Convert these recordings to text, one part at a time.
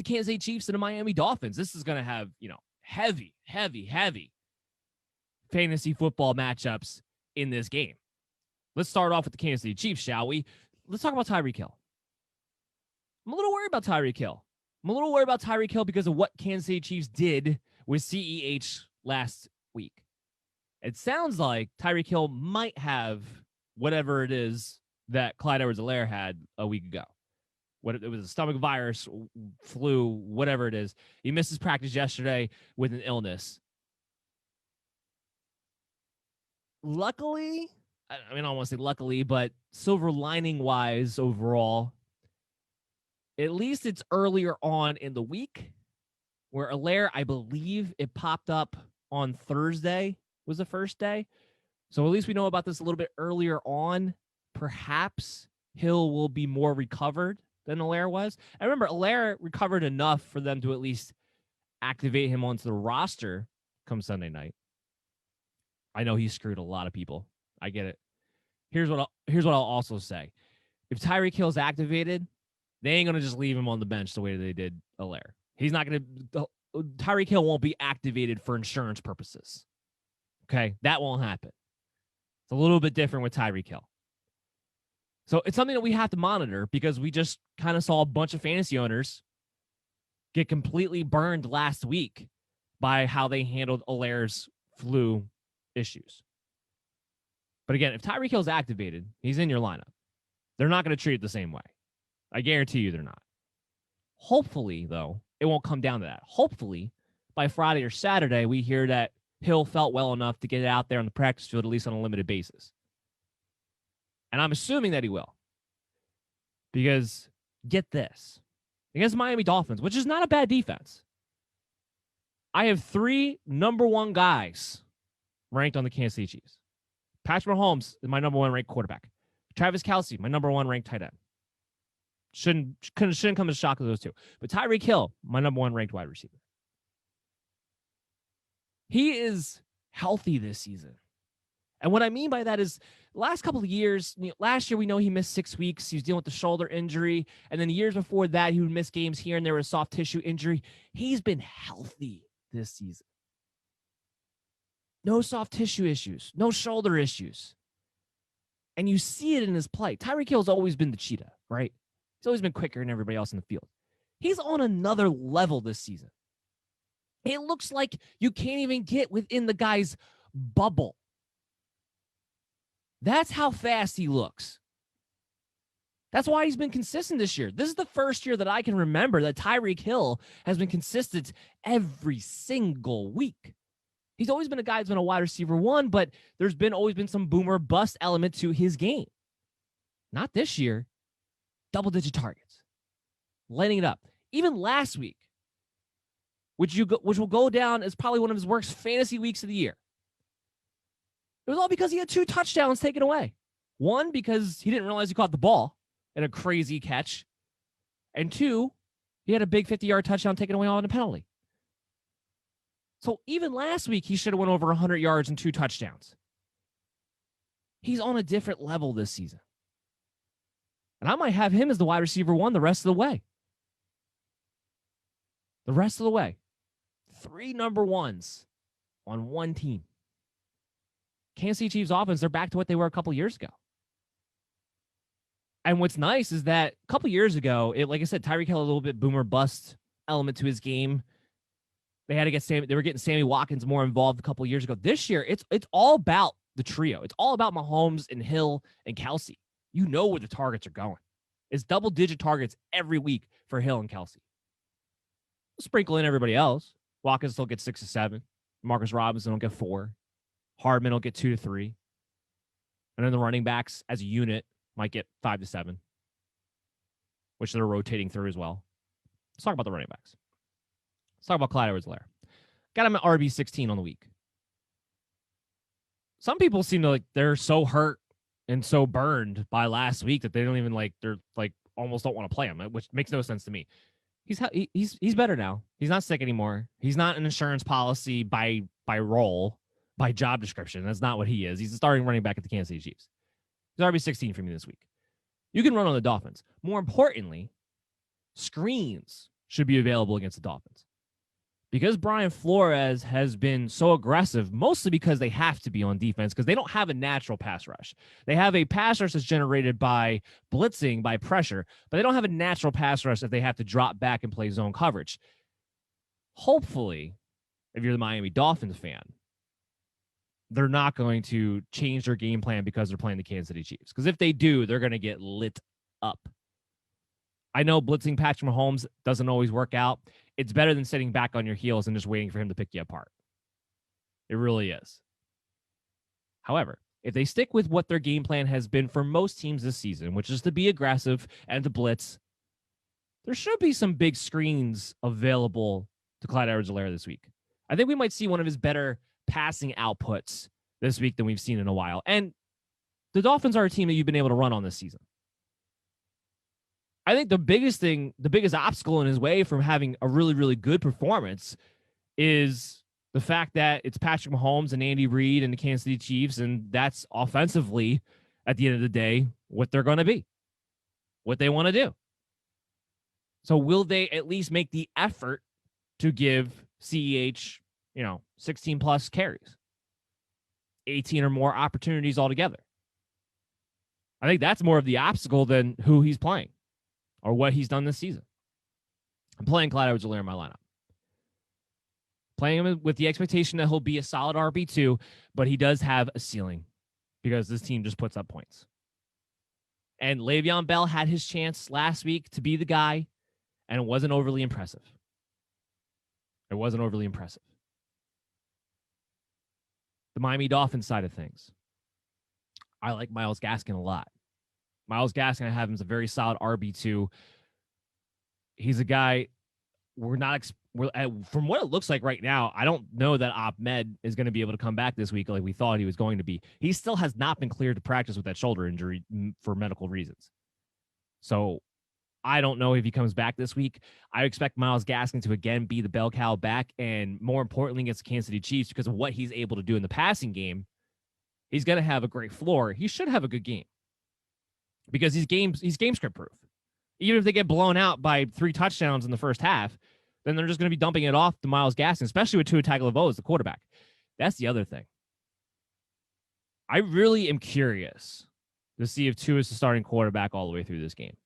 the Kansas City Chiefs and the Miami Dolphins. This is going to have, heavy fantasy football matchups in this game. Let's start off with the Kansas City Chiefs, shall we? Let's talk about Tyreek Hill. I'm a little worried about Tyreek Hill because of what Kansas City Chiefs did with CEH last week. It sounds like Tyreek Hill might have whatever it is that Clyde Edwards-Helaire had a week ago. It was a stomach virus, flu, whatever it is. He missed his practice yesterday with an illness. Luckily, I don't want to say luckily, but silver lining wise overall, at least it's earlier on in the week where Helaire, I believe it popped up on Thursday was the first day. So at least we know about this a little bit earlier on. Perhaps Hill will be more recovered than Helaire was. I remember Helaire recovered enough for them to at least activate him onto the roster come Sunday night. I know he screwed a lot of people. I get it. Here's what I'll also say. If Tyreek Hill's activated, they ain't going to just leave him on the bench the way they did Helaire. He's not going to Tyreek Hill won't be activated for insurance purposes. Okay? That won't happen. It's a little bit different with Tyreek Hill. So it's something that we have to monitor because we just kind of saw a bunch of fantasy owners get completely burned last week by how they handled Helaire's flu issues. But again, if Tyreek Hill's activated, he's in your lineup. They're not going to treat it the same way. I guarantee you they're not. Hopefully, though, it won't come down to that. Hopefully, by Friday or Saturday, we hear that Hill felt well enough to get out there on the practice field, at least on a limited basis. And I'm assuming that he will. Because, get this. Against Miami Dolphins, which is not a bad defense, I have 3 number 1 guys ranked on the Kansas City Chiefs. Patrick Mahomes is my number 1 ranked quarterback. Travis Kelce, my number 1 ranked tight end. Shouldn't come as a shock to those two. But Tyreek Hill, my number 1 ranked wide receiver. He is healthy this season. And what I mean by that is the last couple of years, last year we know he missed 6 weeks. He was dealing with the shoulder injury. And then the years before that, he would miss games here and there with a soft tissue injury. He's been healthy this season. No soft tissue issues, no shoulder issues. And you see it in his play. Tyreek Hill's always been the cheetah, right? He's always been quicker than everybody else in the field. He's on another level this season. It looks like you can't even get within the guy's bubble. That's how fast he looks. That's why he's been consistent this year. This is the first year that I can remember that Tyreek Hill has been consistent every single week. He's always been a guy that's been a wide receiver 1, but there's always been some boomer bust element to his game. Not this year. Double-digit targets. Lighting it up. Even last week, which will go down as probably one of his worst fantasy weeks of the year. It was all because he had 2 touchdowns taken away. 1, because he didn't realize he caught the ball in a crazy catch. And 2, he had a big 50-yard touchdown taken away on a penalty. So even last week, he should have went over 100 yards and 2 touchdowns. He's on a different level this season. And I might have him as the wide receiver 1 the rest of the way. The rest of the way. 3 number 1s on 1 team. Kansas City Chiefs offense, they're back to what they were a couple years ago. And what's nice is that a couple years ago, like I said, Tyreek had a little bit boomer bust element to his game. They were getting Sammy Watkins more involved a couple years ago. This year, it's all about the trio. It's all about Mahomes and Hill and Kelce. You know where the targets are going. It's double-digit targets every week for Hill and Kelce. We'll sprinkle in everybody else. Watkins will get 6 to 7. Marcus Robinson will get 4. Hardman will get 2 to 3. And then the running backs as a unit might get 5 to 7, which they're rotating through as well. Let's talk about the running backs. Let's talk about Clyde Edwards-Helaire. Got him at RB16 on the week. Some people seem to like they're so hurt and so burned by last week that they don't even they're almost don't want to play him, which makes no sense to me. He's better now. He's not sick anymore. He's not an insurance policy by role, by job description. That's not what he is. He's a starting running back at the Kansas City Chiefs. He's RB16 for me this week. You can run on the Dolphins. More importantly, screens should be available against the Dolphins. Because Brian Flores has been so aggressive, mostly because they have to be on defense, because they don't have a natural pass rush. They have a pass rush that's generated by blitzing, by pressure, but they don't have a natural pass rush that they have to drop back and play zone coverage. Hopefully, if you're the Miami Dolphins fan, they're not going to change their game plan because they're playing the Kansas City Chiefs. Because if they do, they're going to get lit up. I know blitzing Patrick Mahomes doesn't always work out. It's better than sitting back on your heels and just waiting for him to pick you apart. It really is. However, if they stick with what their game plan has been for most teams this season, which is to be aggressive and to blitz, there should be some big screens available to Clyde Edwards-Helaire this week. I think we might see one of his better passing outputs this week than we've seen in a while. And the Dolphins are a team that you've been able to run on this season. I think the biggest obstacle in his way from having a really, really good performance is the fact that it's Patrick Mahomes and Andy Reid and the Kansas City Chiefs, and that's offensively, at the end of the day, what they're going to be, what they want to do. So will they at least make the effort to give CEH, 16 plus carries, 18 or more opportunities altogether? I think that's more of the obstacle than who he's playing or what he's done this season. I'm playing Clyde Edwards-Helaire in my lineup. Playing him with the expectation that he'll be a solid RB2, but he does have a ceiling because this team just puts up points. And Le'Veon Bell had his chance last week to be the guy, and it wasn't overly impressive. It wasn't overly impressive. The Miami Dolphins side of things. I like Myles Gaskin a lot. Myles Gaskin, I have him as a very solid RB2. He's a guy from what it looks like right now, I don't know that Ahmed is going to be able to come back this week like we thought he was going to be. He still has not been cleared to practice with that shoulder injury for medical reasons. So I don't know if he comes back this week. I expect Myles Gaskin to again be the bell cow back, and more importantly against the Kansas City Chiefs, because of what he's able to do in the passing game. He's going to have a great floor. He should have a good game because he's game script proof. Even if they get blown out by 3 touchdowns in the first half, then they're just going to be dumping it off to Myles Gaskin, especially with Tua Tagovailoa as the quarterback. That's the other thing. I really am curious to see if Tua is the starting quarterback all the way through this game.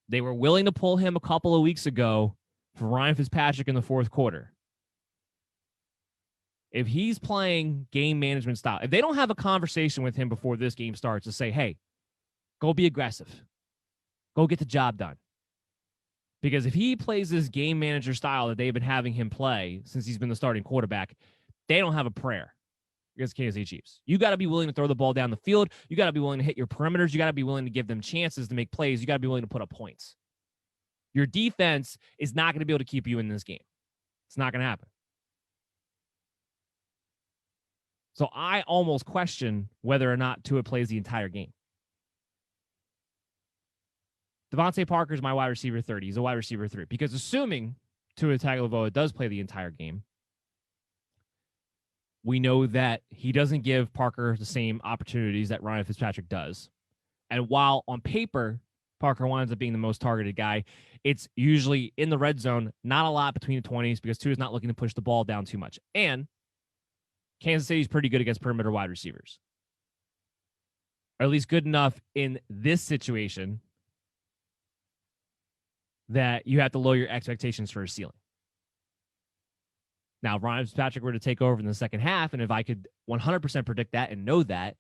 They were willing to pull him a couple of weeks ago for Ryan Fitzpatrick in the fourth quarter. If he's playing game management style, if they don't have a conversation with him before this game starts to say, hey, go be aggressive, go get the job done. Because if he plays this game manager style that they've been having him play since he's been the starting quarterback, they don't have a prayer against Kansas City Chiefs. You got to be willing to throw the ball down the field. You got to be willing to hit your perimeters. You got to be willing to give them chances to make plays. You got to be willing to put up points. Your defense is not going to be able to keep you in this game. It's not going to happen. So I almost question whether or not Tua plays the entire game. Devontae Parker is my wide receiver 30. He's a wide receiver 3. Because assuming Tua Tagovailoa does play the entire game, we know that he doesn't give Parker the same opportunities that Ryan Fitzpatrick does. And while on paper, Parker winds up being the most targeted guy, it's usually in the red zone, not a lot between the 20s because Tua is not looking to push the ball down too much. And Kansas City is pretty good against perimeter wide receivers. Or at least good enough in this situation that you have to lower your expectations for a ceiling. Now, if Ryan Fitzpatrick were to take over in the second half, and if I could 100% predict that and know that,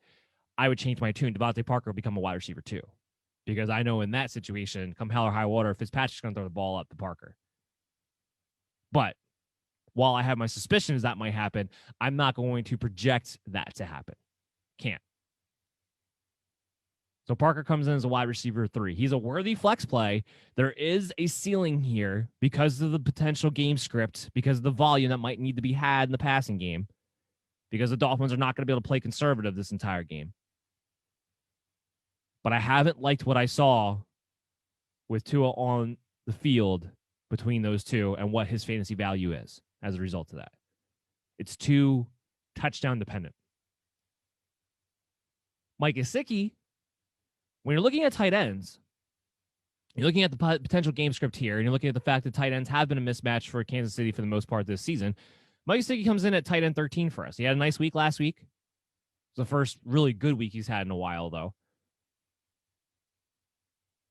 I would change my tune. Devontae Parker will become a wide receiver 2. Because I know in that situation, come hell or high water, Fitzpatrick's going to throw the ball up to Parker. But while I have my suspicions that might happen, I'm not going to project that to happen. Can't. So Parker comes in as a wide receiver 3. He's a worthy flex play. There is a ceiling here because of the potential game script, because of the volume that might need to be had in the passing game, because the Dolphins are not going to be able to play conservative this entire game. But I haven't liked what I saw with Tua on the field between those two and what his fantasy value is as a result of that. It's too touchdown dependent. Mike Gesicki, when you're looking at tight ends, You're looking at the potential game script here, and you're looking at the fact that tight ends have been a mismatch for Kansas City for the most part this season. Mike Gesicki comes in at tight end 13 for us. He had a nice week last week. It was the first really good week he's had in a while, though.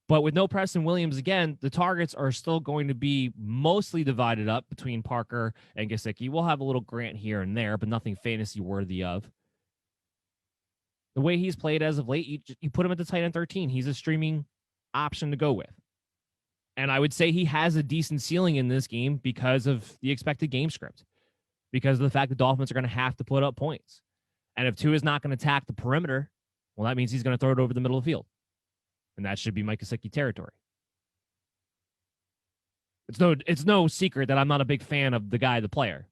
But with no Preston Williams again, the targets are still going to be mostly divided up between Parker and Gesicki. We'll have a little Grant here and there, but nothing fantasy worthy of. The way he's played as of late, you put him at the tight end 13. He's a streaming option to go with. And I would say he has a decent ceiling in this game because of the expected game script, because of the fact the Dolphins are going to have to put up points. And if Tua is not going to attack the perimeter, well, that means he's going to throw it over the middle of the field. And that should be Mike Gesicki territory. It's no secret that I'm not a big fan of the guy, the player.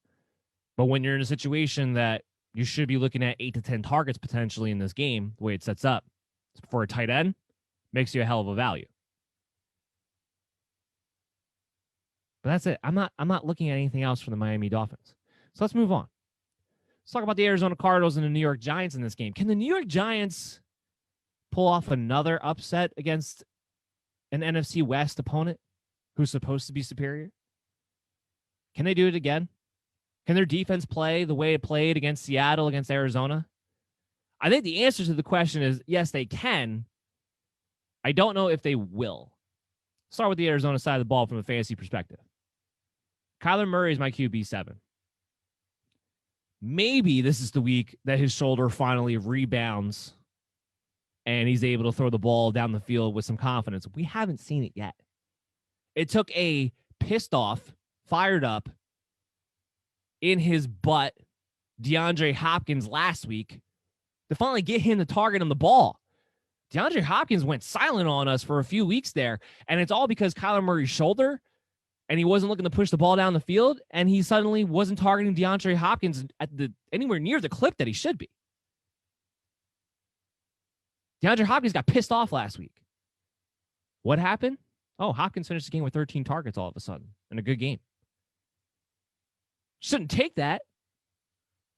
But when you're in a situation that you should be looking at 8 to 10 targets potentially in this game, the way it sets up for a tight end, makes you a hell of a value. But that's it. I'm not looking at anything else from the Miami Dolphins. So let's move on. Let's talk about the Arizona Cardinals and the New York Giants in this game. Can the New York Giants pull off another upset against an NFC West opponent who's supposed to be superior? Can they do it again? Can their defense play the way it played against Seattle, against Arizona? I think the answer to the question is yes, they can. I don't know if they will. Start with the Arizona side of the ball from a fantasy perspective. Kyler Murray is my QB7. Maybe this is the week that his shoulder finally rebounds and he's able to throw the ball down the field with some confidence. We haven't seen it yet. It took a pissed off, fired up, in his butt DeAndre Hopkins last week to finally get him to target him the ball. DeAndre Hopkins went silent on us for a few weeks there, and it's all because Kyler Murray's shoulder, and he wasn't looking to push the ball down the field, and he suddenly wasn't targeting DeAndre Hopkins at anywhere near the clip that he should be. DeAndre Hopkins got pissed off last week. What happened? Oh, Hopkins finished the game with 13 targets all of a sudden in a good game. Shouldn't take that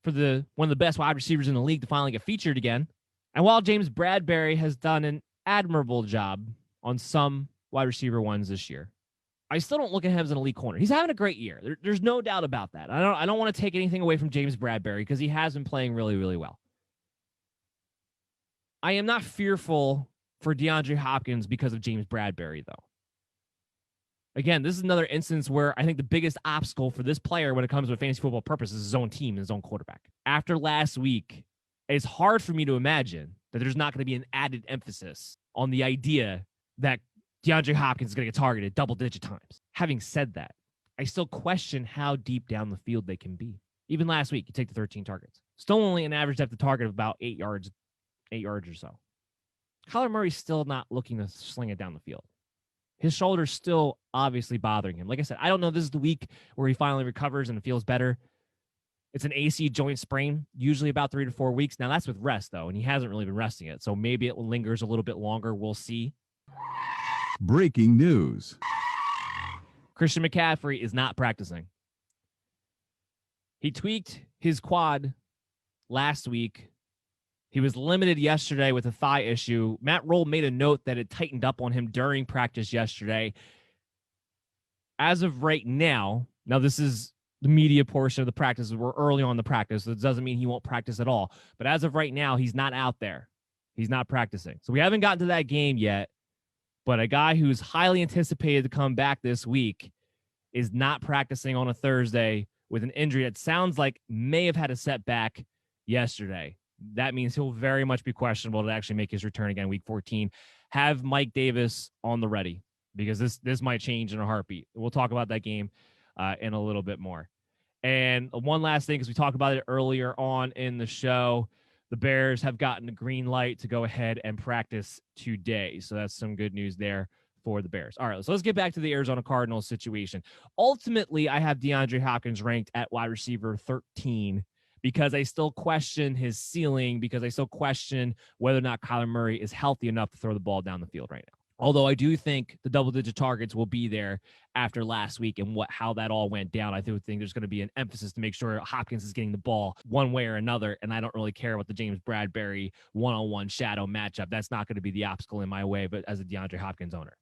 for one of the best wide receivers in the league to finally get featured again. And while James Bradberry has done an admirable job on some wide receiver ones this year, I still don't look at him as an elite corner. He's having a great year. There's no doubt about that. I don't want to take anything away from James Bradberry because he has been playing really, really well. I am not fearful for DeAndre Hopkins because of James Bradberry, though. Again, this is another instance where I think the biggest obstacle for this player when it comes to fantasy football purposes is his own team and his own quarterback. After last week, it's hard for me to imagine that there's not going to be an added emphasis on the idea that DeAndre Hopkins is going to get targeted double-digit times. Having said that, I still question how deep down the field they can be. Even last week, you take the 13 targets. Still only an average depth of target of about 8 yards or so. Kyler Murray's still not looking to sling it down the field. His shoulder's still obviously bothering him. Like I said, I don't know if this is the week where he finally recovers and feels better. It's an AC joint sprain, usually about 3 to 4 weeks. Now, that's with rest, though, and he hasn't really been resting it. So maybe it lingers a little bit longer. We'll see. Breaking news. Christian McCaffrey is not practicing. He tweaked his quad last week. He was limited yesterday with a thigh issue. Matt Rule made a note that it tightened up on him during practice yesterday. As of right now this is the media portion of the practice. We're early on the practice, so it doesn't mean he won't practice at all. But as of right now, he's not out there. He's not practicing. So we haven't gotten to that game yet. But a guy who's highly anticipated to come back this week is not practicing on a Thursday with an injury that sounds like may have had a setback yesterday. That means he'll very much be questionable to actually make his return again week 14. Have Mike Davis on the ready because this might change in a heartbeat. We'll talk about that game in a little bit more. And one last thing, because we talked about it earlier on in the show, the Bears have gotten the green light to go ahead and practice today. So that's some good news there for the Bears. All right, so let's get back to the Arizona Cardinals situation. Ultimately, I have DeAndre Hopkins ranked at wide receiver 13 because I still question his ceiling, because I still question whether or not Kyler Murray is healthy enough to throw the ball down the field right now. Although I do think the double-digit targets will be there after last week and how that all went down. I do think there's going to be an emphasis to make sure Hopkins is getting the ball one way or another, and I don't really care about the James Bradberry one-on-one shadow matchup. That's not going to be the obstacle in my way, but as a DeAndre Hopkins owner.